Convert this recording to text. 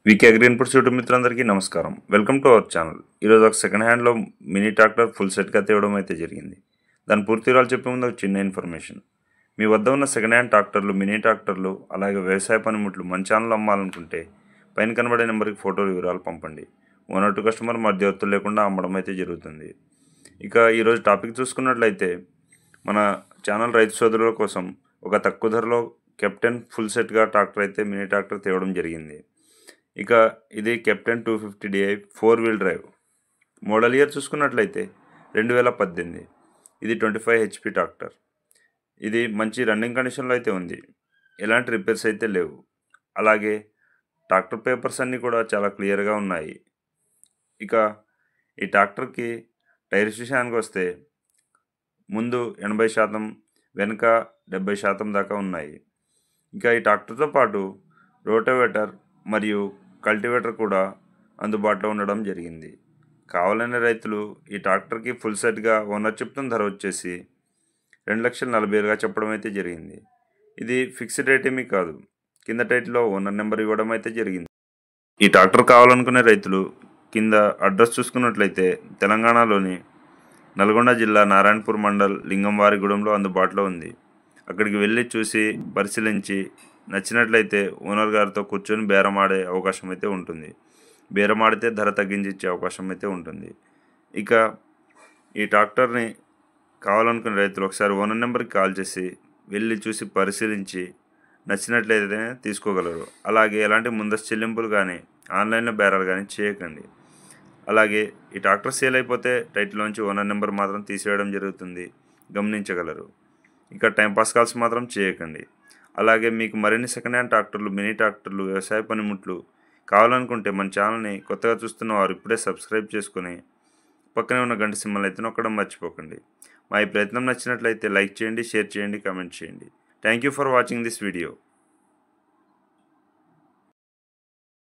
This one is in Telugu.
వీకే అగ్రి ఇన్పుట్స్ యూట్యూబ్ మిత్రులందరికీ నమస్కారం. Welcome to our channel. ఈరోజు ఒక సెకండ్ హ్యాండ్లో మినీ ట్రాక్టర్ ఫుల్ సెట్గా తేవడం అయితే జరిగింది. దాని పూర్తి వివరాలు చెప్పే ముందు ఒక చిన్న ఇన్ఫర్మేషన్. మీ వద్ద ఉన్న సెకండ్ హ్యాండ్ ట్రాక్టర్లు, మినీ ట్రాక్టర్లు, అలాగే వ్యవసాయ పనిముట్లు మన ఛానల్ అమ్మాలనుకుంటే పైన కనబడే నెంబర్కి ఫోటో వివరాలు పంపండి. ఓనర్ టు కస్టమర్ మధ్యవర్తులు లేకుండా అమ్మడం అయితే జరుగుతుంది. ఇక ఈరోజు టాపిక్ చూసుకున్నట్లయితే మన ఛానల్ రైతు సోదరుల కోసం ఒక తక్కువ ధరలో కెప్టెన్ ఫుల్ సెట్గా ట్రాక్టర్ అయితే మినీ ట్రాక్టర్ తేవడం జరిగింది. ఇక ఇది captain 250Di 4-wheel drive. Model year చూసుకున్నట్లయితే 2018. ఇది 25 HP ట్రాక్టర్. ఇది మంచి రన్నింగ్ కండిషన్లో అయితే ఉంది. ఎలాంటి రిపేర్స్ అయితే లేవు. అలాగే ట్రాక్టర్ పేపర్స్ అన్నీ కూడా చాలా క్లియర్గా ఉన్నాయి. ఇక ఈ ట్రాక్టర్కి టైర్స్ విషయానికి వస్తే ముందు 80%, వెనుక 70% దాకా ఉన్నాయి. ఇంకా ఈ ట్రాక్టర్తో పాటు రోటోవేటర్ మరియు కల్టివేటర్ కూడా అందుబాటులో ఉండడం జరిగింది. కావాలనే రైతులు ఈ ట్రాక్టర్కి ఫుల్ సెట్గా ఓనర్ చెప్తున్న ధర వచ్చేసి 2,40,000గా చెప్పడం అయితే జరిగింది. ఇది ఫిక్స్డ్ రేట్ ఏమీ కాదు. కింద టైటిల్లో ఓనర్ నెంబర్ ఇవ్వడం అయితే జరిగింది. ఈ ట్రాక్టర్ కావాలనుకునే రైతులు కింద అడ్రస్ చూసుకున్నట్లయితే తెలంగాణలోని నల్గొండ జిల్లా నారాయణపూర్ మండల్ లింగంవారిగూడెంలో అందుబాటులో ఉంది. అక్కడికి వెళ్ళి చూసి పరిశీలించి నచ్చినట్లయితే ఓనర్ గారితో కూర్చొని బేరమాడే అవకాశం అయితే ఉంటుంది. బేరమాడితే ధర తగ్గించి ఇచ్చే అవకాశం అయితే ఉంటుంది. ఇక ఈ ట్రాక్టర్ని కావాలనుకునే రైతులు ఒకసారి ఓనర్ నెంబర్కి కాల్ చేసి వెళ్ళి చూసి పరిశీలించి నచ్చినట్లయితే తీసుకోగలరు. అలాగే ఎలాంటి ముందస్తు చెల్లింపులు కానీ ఆన్లైన్లో బేరాలు కానీ చేయకండి. అలాగే ఈ ట్రాక్టర్ సేల్ అయిపోతే టైటిల్లోంచి ఓనర్ నెంబర్ మాత్రం తీసేయడం జరుగుతుంది, గమనించగలరు. ఇక టైంపాస్ కాల్స్ మాత్రం చేయకండి. అలాగే మీకు మరిన్ని సెకండ్ హ్యాండ్ ట్రాక్టర్లు, మినీ ట్రాక్టర్లు, వ్యవసాయ పనిముట్లు కావాలనుకుంటే మన ఛానల్ని కొత్తగా చూస్తున్న వారు ఇప్పుడే సబ్స్క్రైబ్ చేసుకుని పక్కనే ఉన్న గంట సింబల్ అయితే నొక్కడం మర్చిపోకండి. మా ఈ ప్రయత్నం నచ్చినట్లయితే లైక్ చేయండి, షేర్ చేయండి, కామెంట్ చేయండి. Thank you for watching this video.